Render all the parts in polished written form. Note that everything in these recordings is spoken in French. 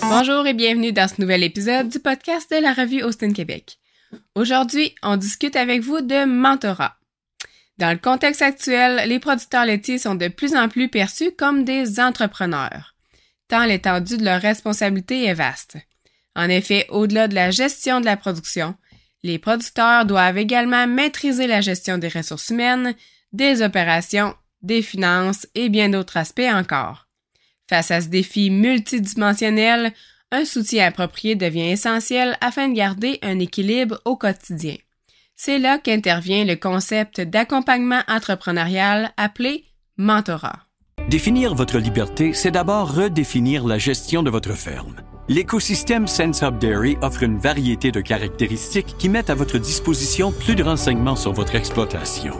Bonjour et bienvenue dans ce nouvel épisode du podcast de la revue Austin Québec. Aujourd'hui, on discute avec vous de mentorat. Dans le contexte actuel, les producteurs laitiers sont de plus en plus perçus comme des entrepreneurs, tant l'étendue de leur responsabilité est vaste. En effet, au-delà de la gestion de la production, les producteurs doivent également maîtriser la gestion des ressources humaines, des opérations, des finances et bien d'autres aspects encore. Face à ce défi multidimensionnel, un soutien approprié devient essentiel afin de garder un équilibre au quotidien. C'est là qu'intervient le concept d'accompagnement entrepreneurial appelé mentorat. Définir votre liberté, c'est d'abord redéfinir la gestion de votre ferme. L'écosystème SenseHub Dairy offre une variété de caractéristiques qui mettent à votre disposition plus de renseignements sur votre exploitation.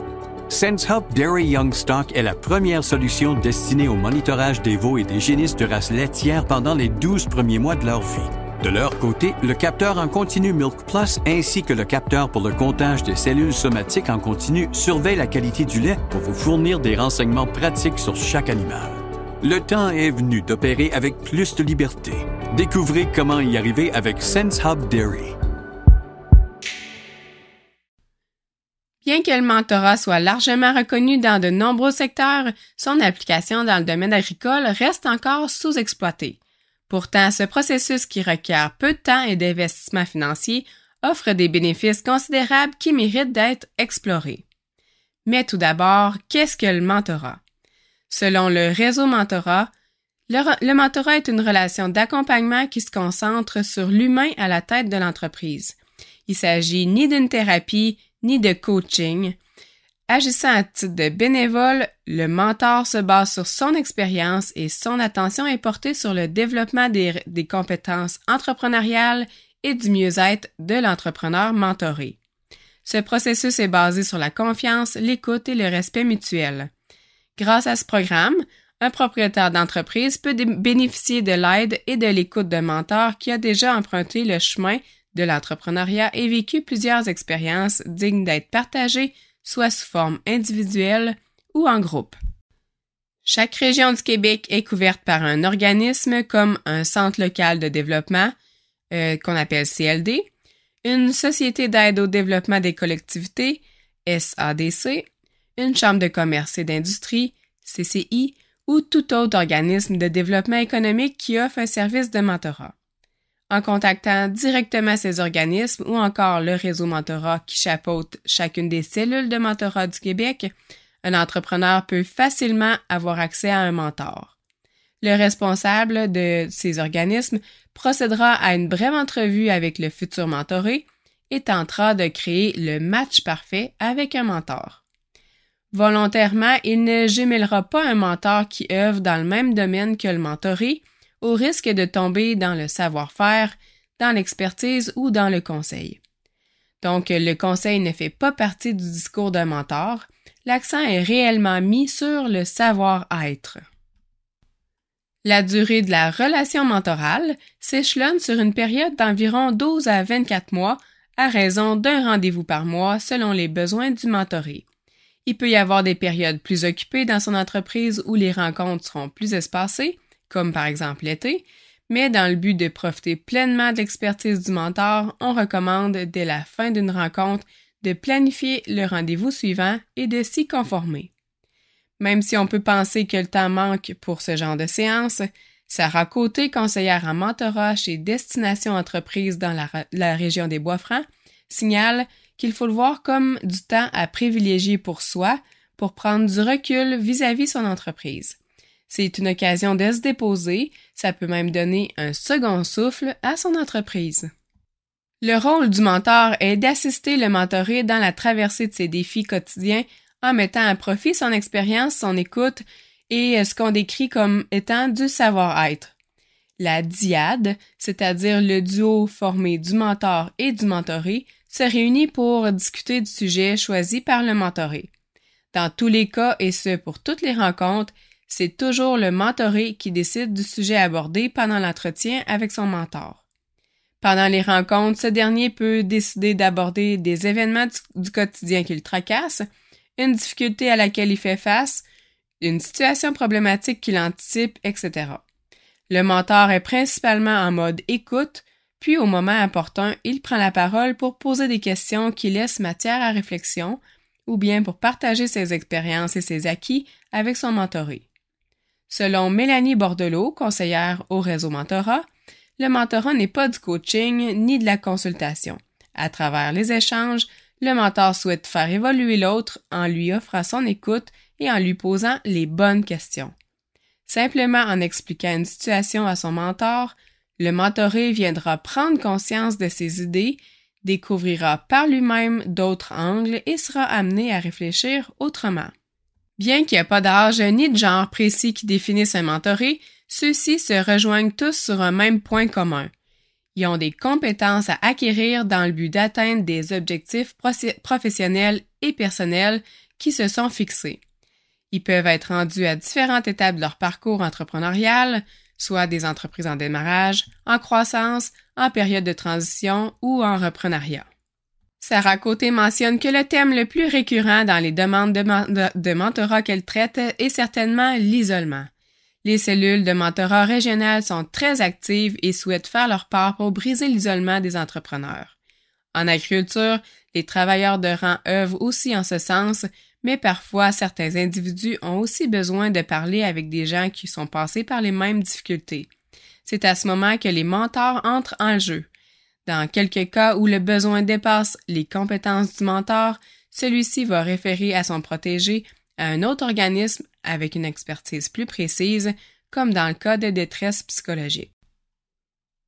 SenseHub Dairy Young Stock est la première solution destinée au monitorage des veaux et des génisses de races laitières pendant les 12 premiers mois de leur vie. De leur côté, le capteur en continu Milk Plus ainsi que le capteur pour le comptage des cellules somatiques en continu surveillent la qualité du lait pour vous fournir des renseignements pratiques sur chaque animal. Le temps est venu d'opérer avec plus de liberté. Découvrez comment y arriver avec SenseHub Dairy. Bien que le mentorat soit largement reconnu dans de nombreux secteurs, son application dans le domaine agricole reste encore sous-exploitée. Pourtant, ce processus qui requiert peu de temps et d'investissement financier offre des bénéfices considérables qui méritent d'être explorés. Mais tout d'abord, qu'est-ce que le mentorat? Selon le réseau mentorat, le mentorat est une relation d'accompagnement qui se concentre sur l'humain à la tête de l'entreprise. Il s'agit ni d'une thérapie, ni de coaching. Agissant à titre de bénévole, le mentor se base sur son expérience et son attention est portée sur le développement des compétences entrepreneuriales et du mieux-être de l'entrepreneur mentoré. Ce processus est basé sur la confiance, l'écoute et le respect mutuel. Grâce à ce programme, un propriétaire d'entreprise peut bénéficier de l'aide et de l'écoute d'un mentor qui a déjà emprunté le chemin de l'entrepreneuriat et vécu plusieurs expériences dignes d'être partagées, soit sous forme individuelle ou en groupe. Chaque région du Québec est couverte par un organisme comme un centre local de développement, qu'on appelle CLD, une société d'aide au développement des collectivités, SADC, une chambre de commerce et d'industrie, CCI, ou tout autre organisme de développement économique qui offre un service de mentorat. En contactant directement ces organismes ou encore le réseau mentorat qui chapeaute chacune des cellules de mentorat du Québec, un entrepreneur peut facilement avoir accès à un mentor. Le responsable de ces organismes procédera à une brève entrevue avec le futur mentoré et tentera de créer le match parfait avec un mentor. Volontairement, il ne gémellera pas un mentor qui œuvre dans le même domaine que le mentoré, au risque de tomber dans le savoir-faire, dans l'expertise ou dans le conseil. Donc, le conseil ne fait pas partie du discours d'un mentor, l'accent est réellement mis sur le savoir-être. La durée de la relation mentorale s'échelonne sur une période d'environ 12 à 24 mois à raison d'un rendez-vous par mois selon les besoins du mentoré. Il peut y avoir des périodes plus occupées dans son entreprise où les rencontres seront plus espacées, comme par exemple l'été, mais dans le but de profiter pleinement de l'expertise du mentor, on recommande dès la fin d'une rencontre de planifier le rendez-vous suivant et de s'y conformer. Même si on peut penser que le temps manque pour ce genre de séance, Sarah Côté, conseillère en mentorat chez Destination Entreprise dans la région des Bois-Francs, signale qu'il faut le voir comme du temps à privilégier pour soi pour prendre du recul vis-à-vis son entreprise. C'est une occasion de se déposer, ça peut même donner un second souffle à son entreprise. Le rôle du mentor est d'assister le mentoré dans la traversée de ses défis quotidiens en mettant à profit son expérience, son écoute et ce qu'on décrit comme étant du savoir-être. La dyade, c'est-à-dire le duo formé du mentor et du mentoré, se réunit pour discuter du sujet choisi par le mentoré. Dans tous les cas, et ce pour toutes les rencontres, C'est toujours le mentoré qui décide du sujet abordé pendant l'entretien avec son mentor. Pendant les rencontres, ce dernier peut décider d'aborder des événements du quotidien qui le tracassent, une difficulté à laquelle il fait face, une situation problématique qu'il anticipe, etc. Le mentor est principalement en mode écoute, puis au moment opportun, il prend la parole pour poser des questions qui laissent matière à réflexion ou bien pour partager ses expériences et ses acquis avec son mentoré. Selon Mélanie Bordelot, conseillère au réseau Mentorat, le mentorat n'est pas du coaching ni de la consultation. À travers les échanges, le mentor souhaite faire évoluer l'autre en lui offrant son écoute et en lui posant les bonnes questions. Simplement en expliquant une situation à son mentor, le mentoré viendra prendre conscience de ses idées, découvrira par lui-même d'autres angles et sera amené à réfléchir autrement. Bien qu'il n'y ait pas d'âge ni de genre précis qui définisse un mentoré, ceux-ci se rejoignent tous sur un même point commun. Ils ont des compétences à acquérir dans le but d'atteindre des objectifs professionnels et personnels qui se sont fixés. Ils peuvent être rendus à différentes étapes de leur parcours entrepreneurial, soit des entreprises en démarrage, en croissance, en période de transition ou en reprenariat. Sarah Côté mentionne que le thème le plus récurrent dans les demandes de mentorat qu'elle traite est certainement l'isolement. Les cellules de mentorat régionales sont très actives et souhaitent faire leur part pour briser l'isolement des entrepreneurs. En agriculture, les travailleurs de rang œuvrent aussi en ce sens, mais parfois certains individus ont aussi besoin de parler avec des gens qui sont passés par les mêmes difficultés. C'est à ce moment que les mentors entrent en jeu. Dans quelques cas où le besoin dépasse les compétences du mentor, celui-ci va référer à son protégé à un autre organisme avec une expertise plus précise, comme dans le cas de détresse psychologique.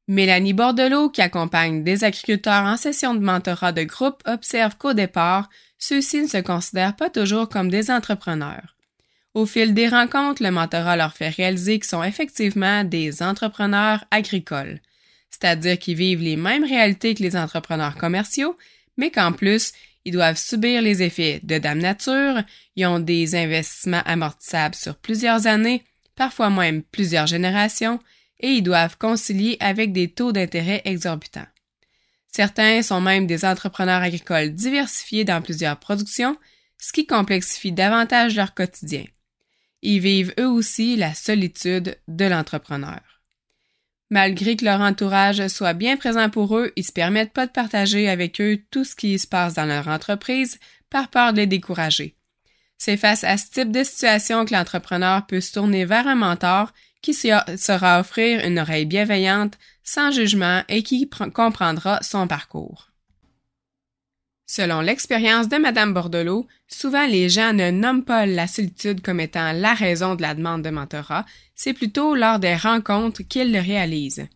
Mélanie Bordelot, qui accompagne des agriculteurs en session de mentorat de groupe, observe qu'au départ, ceux-ci ne se considèrent pas toujours comme des entrepreneurs. Au fil des rencontres, le mentorat leur fait réaliser qu'ils sont effectivement des entrepreneurs agricoles, c'est-à-dire qu'ils vivent les mêmes réalités que les entrepreneurs commerciaux, mais qu'en plus, ils doivent subir les effets de Dame Nature, ils ont des investissements amortissables sur plusieurs années, parfois même plusieurs générations, et ils doivent concilier avec des taux d'intérêt exorbitants. Certains sont même des entrepreneurs agricoles diversifiés dans plusieurs productions, ce qui complexifie davantage leur quotidien. Ils vivent eux aussi la solitude de l'entrepreneur. Malgré que leur entourage soit bien présent pour eux, ils ne se permettent pas de partager avec eux tout ce qui se passe dans leur entreprise par peur de les décourager. C'est face à ce type de situation que l'entrepreneur peut se tourner vers un mentor qui saura offrir une oreille bienveillante, sans jugement et qui comprendra son parcours. Selon l'expérience de Mme Bordelot, souvent les gens ne nomment pas la solitude comme étant la raison de la demande de mentorat, c'est plutôt lors des rencontres qu'ils le réalisent.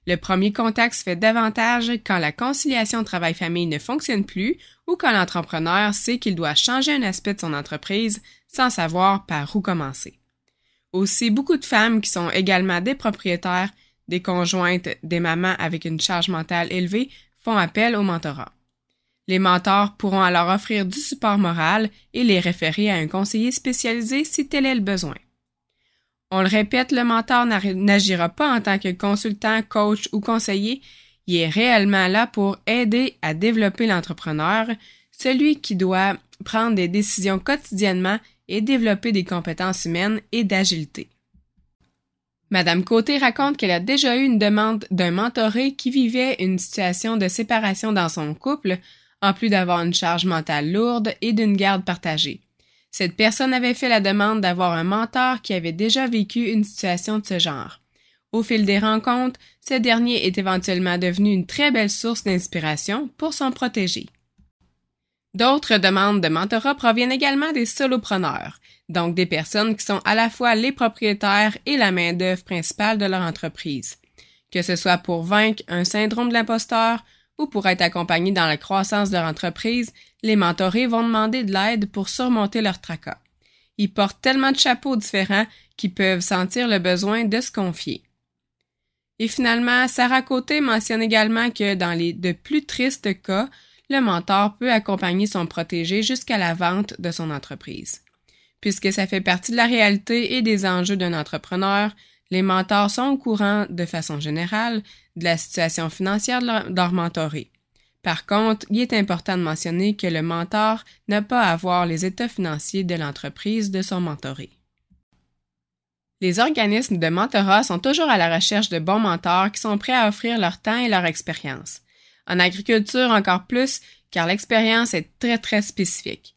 Le premier contact se fait davantage quand la conciliation travail-famille ne fonctionne plus ou quand l'entrepreneur sait qu'il doit changer un aspect de son entreprise sans savoir par où commencer. Aussi, beaucoup de femmes qui sont également des propriétaires, des conjointes, des mamans avec une charge mentale élevée font appel au mentorat. Les mentors pourront alors offrir du support moral et les référer à un conseiller spécialisé si tel est le besoin. On le répète, le mentor n'agira pas en tant que consultant, coach ou conseiller, il est réellement là pour aider à développer l'entrepreneur, celui qui doit prendre des décisions quotidiennement et développer des compétences humaines et d'agilité. Madame Côté raconte qu'elle a déjà eu une demande d'un mentoré qui vivait une situation de séparation dans son couple, en plus d'avoir une charge mentale lourde et d'une garde partagée. Cette personne avait fait la demande d'avoir un mentor qui avait déjà vécu une situation de ce genre. Au fil des rencontres, ce dernier est éventuellement devenu une très belle source d'inspiration pour son protégé. D'autres demandes de mentorat proviennent également des solopreneurs, donc des personnes qui sont à la fois les propriétaires et la main-d'œuvre principale de leur entreprise. Que ce soit pour vaincre un syndrome de l'imposteur ou pour être accompagnés dans la croissance de leur entreprise, les mentorés vont demander de l'aide pour surmonter leur tracas. Ils portent tellement de chapeaux différents qu'ils peuvent sentir le besoin de se confier. Et finalement, Sarah Côté mentionne également que dans les de plus tristes cas, le mentor peut accompagner son protégé jusqu'à la vente de son entreprise. Puisque ça fait partie de la réalité et des enjeux d'un entrepreneur, les mentors sont au courant, de façon générale, de la situation financière de leur mentoré. Par contre, il est important de mentionner que le mentor n'a pas à voir les états financiers de l'entreprise de son mentoré. Les organismes de mentorat sont toujours à la recherche de bons mentors qui sont prêts à offrir leur temps et leur expérience. En agriculture encore plus, car l'expérience est très spécifique.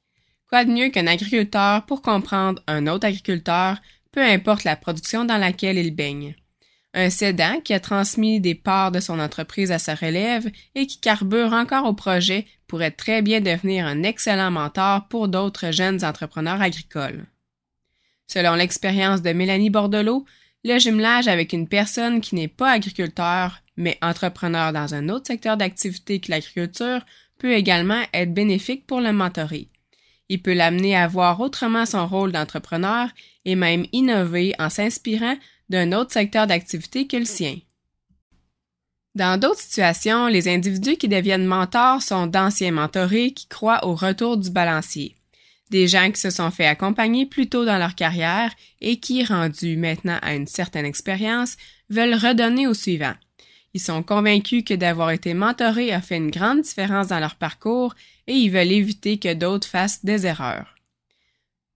Quoi de mieux qu'un agriculteur pour comprendre un autre agriculteur, peu importe la production dans laquelle il baigne. Un cédant qui a transmis des parts de son entreprise à sa relève et qui carbure encore au projet pourrait très bien devenir un excellent mentor pour d'autres jeunes entrepreneurs agricoles. Selon l'expérience de Mélanie Bordelot, le jumelage avec une personne qui n'est pas agriculteur, mais entrepreneur dans un autre secteur d'activité que l'agriculture, peut également être bénéfique pour le mentoré. Il peut l'amener à voir autrement son rôle d'entrepreneur et même innover en s'inspirant d'un autre secteur d'activité que le sien. Dans d'autres situations, les individus qui deviennent mentors sont d'anciens mentorés qui croient au retour du balancier. Des gens qui se sont fait accompagner plus tôt dans leur carrière et qui, rendus maintenant à une certaine expérience, veulent redonner au suivant. Ils sont convaincus que d'avoir été mentorés a fait une grande différence dans leur parcours et ils veulent éviter que d'autres fassent des erreurs.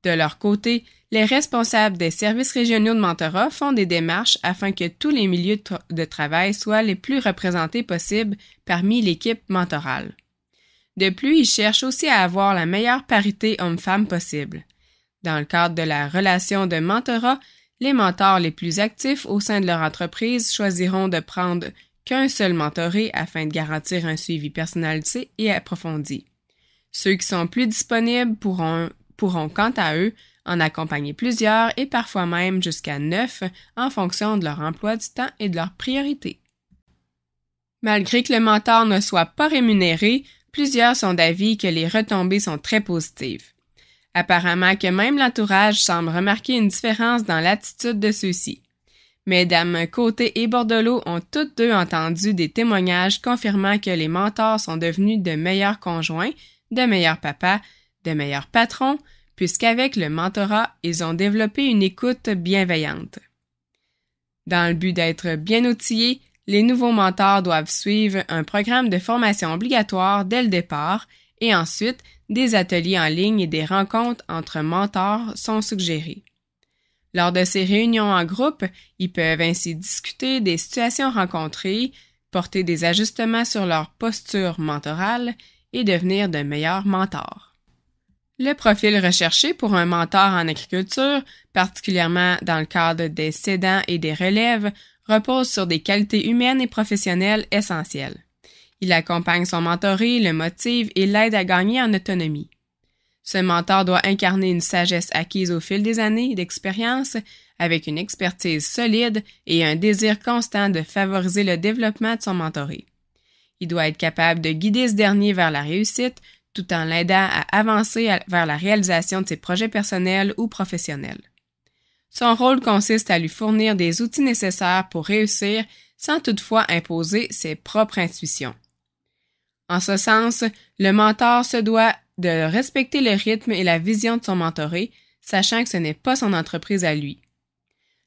De leur côté, les responsables des services régionaux de mentorat font des démarches afin que tous les milieux de travail soient les plus représentés possibles parmi l'équipe mentorale. De plus, ils cherchent aussi à avoir la meilleure parité homme-femme possible. Dans le cadre de la relation de mentorat, les mentors les plus actifs au sein de leur entreprise choisiront de prendre qu'un seul mentoré afin de garantir un suivi personnalisé et approfondi. Ceux qui sont plus disponibles pourront quant à eux en accompagner plusieurs et parfois même jusqu'à 9 en fonction de leur emploi du temps et de leurs priorités. Malgré que le mentor ne soit pas rémunéré, plusieurs sont d'avis que les retombées sont très positives. Apparemment que même l'entourage semble remarquer une différence dans l'attitude de ceux-ci. Mesdames Côté et Bordelot ont toutes deux entendu des témoignages confirmant que les mentors sont devenus de meilleurs conjoints, de meilleurs papas, de meilleurs patrons, puisqu'avec le mentorat, ils ont développé une écoute bienveillante. Dans le but d'être bien outillés, les nouveaux mentors doivent suivre un programme de formation obligatoire dès le départ et ensuite, des ateliers en ligne et des rencontres entre mentors sont suggérés. Lors de ces réunions en groupe, ils peuvent ainsi discuter des situations rencontrées, porter des ajustements sur leur posture mentorale et devenir de meilleurs mentors. Le profil recherché pour un mentor en agriculture, particulièrement dans le cadre des cédants et des relèves, repose sur des qualités humaines et professionnelles essentielles. Il accompagne son mentoré, le motive et l'aide à gagner en autonomie. Ce mentor doit incarner une sagesse acquise au fil des années d'expérience, avec une expertise solide et un désir constant de favoriser le développement de son mentoré. Il doit être capable de guider ce dernier vers la réussite, tout en l'aidant à avancer vers la réalisation de ses projets personnels ou professionnels. Son rôle consiste à lui fournir des outils nécessaires pour réussir sans toutefois imposer ses propres intuitions. En ce sens, le mentor se doit de respecter le rythme et la vision de son mentoré, sachant que ce n'est pas son entreprise à lui.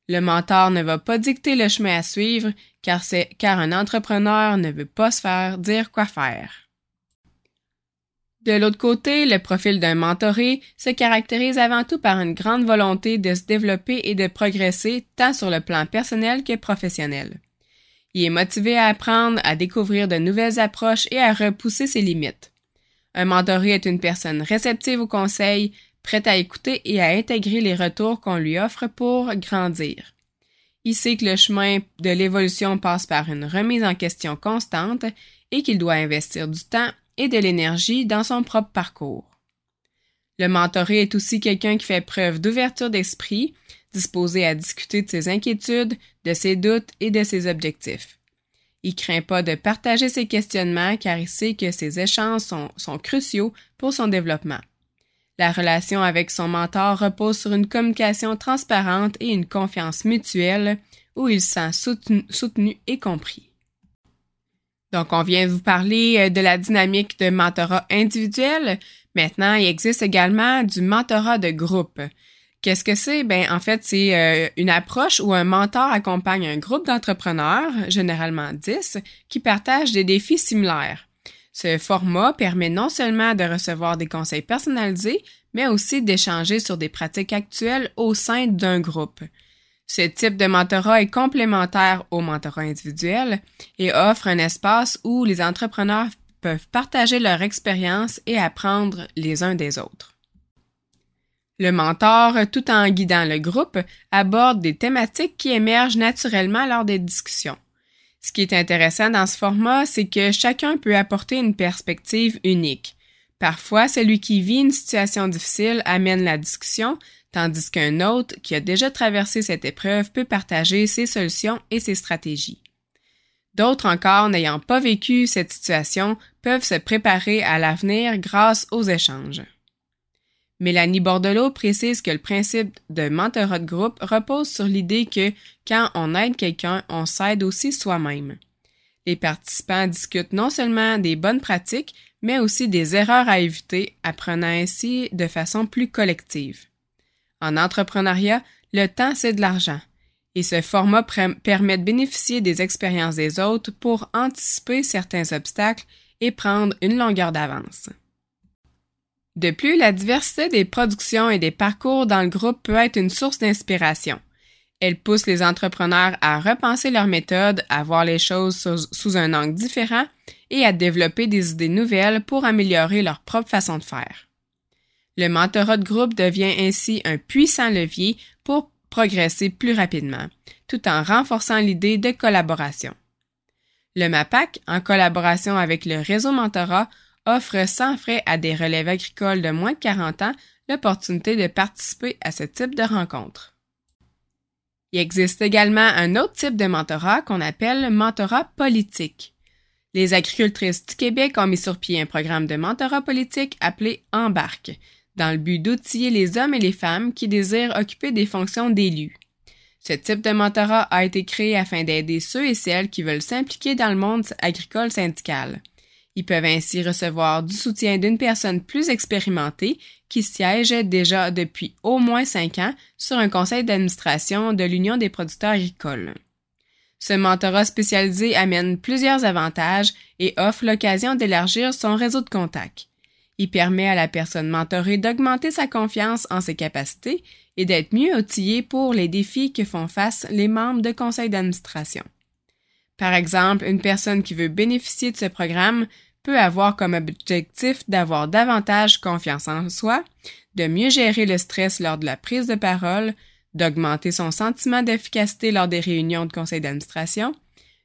Le mentor ne va pas dicter le chemin à suivre, car un entrepreneur ne veut pas se faire dire quoi faire. De l'autre côté, le profil d'un mentoré se caractérise avant tout par une grande volonté de se développer et de progresser tant sur le plan personnel que professionnel. Il est motivé à apprendre, à découvrir de nouvelles approches et à repousser ses limites. Un mentoré est une personne réceptive aux conseils, prête à écouter et à intégrer les retours qu'on lui offre pour grandir. Il sait que le chemin de l'évolution passe par une remise en question constante et qu'il doit investir du temps et de l'énergie dans son propre parcours. Le mentoré est aussi quelqu'un qui fait preuve d'ouverture d'esprit, disposé à discuter de ses inquiétudes, de ses doutes et de ses objectifs. Il craint pas de partager ses questionnements car il sait que ces échanges sont cruciaux pour son développement. La relation avec son mentor repose sur une communication transparente et une confiance mutuelle où il se sent soutenu et compris. Donc, on vient de vous parler de la dynamique de mentorat individuel. Maintenant, il existe également du mentorat de groupe. Qu'est-ce que c'est? En fait, c'est une approche où un mentor accompagne un groupe d'entrepreneurs, généralement 10, qui partagent des défis similaires. Ce format permet non seulement de recevoir des conseils personnalisés, mais aussi d'échanger sur des pratiques actuelles au sein d'un groupe. Ce type de mentorat est complémentaire au mentorat individuel et offre un espace où les entrepreneurs peuvent partager leur expérience et apprendre les uns des autres. Le mentor, tout en guidant le groupe, aborde des thématiques qui émergent naturellement lors des discussions. Ce qui est intéressant dans ce format, c'est que chacun peut apporter une perspective unique. Parfois, celui qui vit une situation difficile amène la discussion, tandis qu'un autre qui a déjà traversé cette épreuve peut partager ses solutions et ses stratégies. D'autres encore, n'ayant pas vécu cette situation, peuvent se préparer à l'avenir grâce aux échanges. Mélanie Bordelot précise que le principe de mentorat de groupe repose sur l'idée que quand on aide quelqu'un, on s'aide aussi soi-même. Les participants discutent non seulement des bonnes pratiques, mais aussi des erreurs à éviter, apprenant ainsi de façon plus collective. En entrepreneuriat, le temps, c'est de l'argent, et ce format permet de bénéficier des expériences des autres pour anticiper certains obstacles et prendre une longueur d'avance. De plus, la diversité des productions et des parcours dans le groupe peut être une source d'inspiration. Elle pousse les entrepreneurs à repenser leurs méthodes, à voir les choses sous un angle différent et à développer des idées nouvelles pour améliorer leur propre façon de faire. Le mentorat de groupe devient ainsi un puissant levier pour progresser plus rapidement, tout en renforçant l'idée de collaboration. Le MAPAC, en collaboration avec le réseau mentorat, offre sans frais à des relèves agricoles de moins de 40 ans l'opportunité de participer à ce type de rencontre. Il existe également un autre type de mentorat qu'on appelle le mentorat politique. Les agricultrices du Québec ont mis sur pied un programme de mentorat politique appelé Embarque, dans le but d'outiller les hommes et les femmes qui désirent occuper des fonctions d'élus. Ce type de mentorat a été créé afin d'aider ceux et celles qui veulent s'impliquer dans le monde agricole syndical. Ils peuvent ainsi recevoir du soutien d'une personne plus expérimentée qui siège déjà depuis au moins 5 ans sur un conseil d'administration de l'Union des producteurs agricoles. Ce mentorat spécialisé amène plusieurs avantages et offre l'occasion d'élargir son réseau de contacts. Il permet à la personne mentorée d'augmenter sa confiance en ses capacités et d'être mieux outillée pour les défis que font face les membres de conseil d'administration. Par exemple, une personne qui veut bénéficier de ce programme peut avoir comme objectif d'avoir davantage confiance en soi, de mieux gérer le stress lors de la prise de parole, d'augmenter son sentiment d'efficacité lors des réunions de conseil d'administration,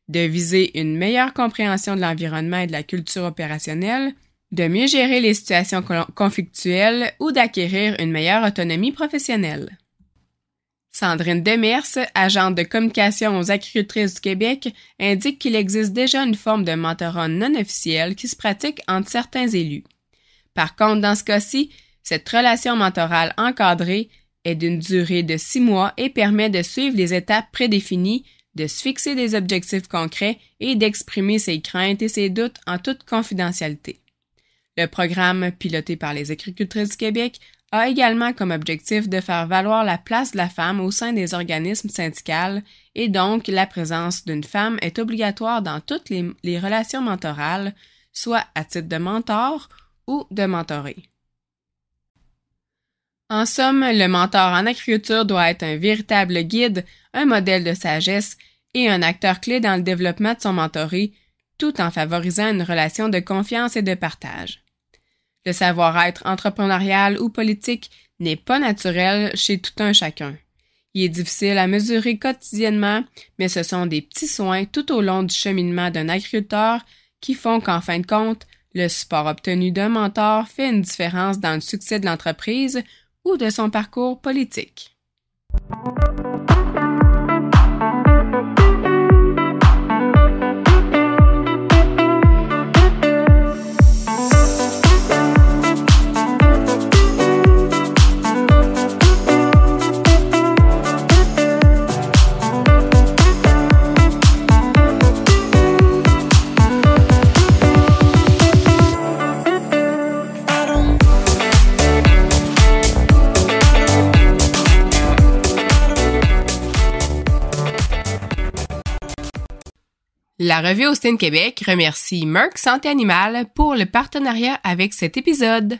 de viser une meilleure compréhension de l'environnement et de la culture opérationnelle, de mieux gérer les situations conflictuelles ou d'acquérir une meilleure autonomie professionnelle. Sandrine Demers, agente de communication aux agricultrices du Québec, indique qu'il existe déjà une forme de mentorat non officiel qui se pratique entre certains élus. Par contre, dans ce cas-ci, cette relation mentorale encadrée est d'une durée de 6 mois et permet de suivre les étapes prédéfinies, de se fixer des objectifs concrets et d'exprimer ses craintes et ses doutes en toute confidentialité. Le programme, piloté par les agricultrices du Québec, a également comme objectif de faire valoir la place de la femme au sein des organismes syndicaux et donc la présence d'une femme est obligatoire dans toutes les relations mentorales, soit à titre de mentor ou de mentoré. En somme, le mentor en agriculture doit être un véritable guide, un modèle de sagesse et un acteur clé dans le développement de son mentoré, tout en favorisant une relation de confiance et de partage. Le savoir-être entrepreneurial ou politique n'est pas naturel chez tout un chacun. Il est difficile à mesurer quotidiennement, mais ce sont des petits soins tout au long du cheminement d'un agriculteur qui font qu'en fin de compte, le support obtenu d'un mentor fait une différence dans le succès de l'entreprise ou de son parcours politique. La revue Austin Québec remercie Merck Santé Animale pour le partenariat avec cet épisode.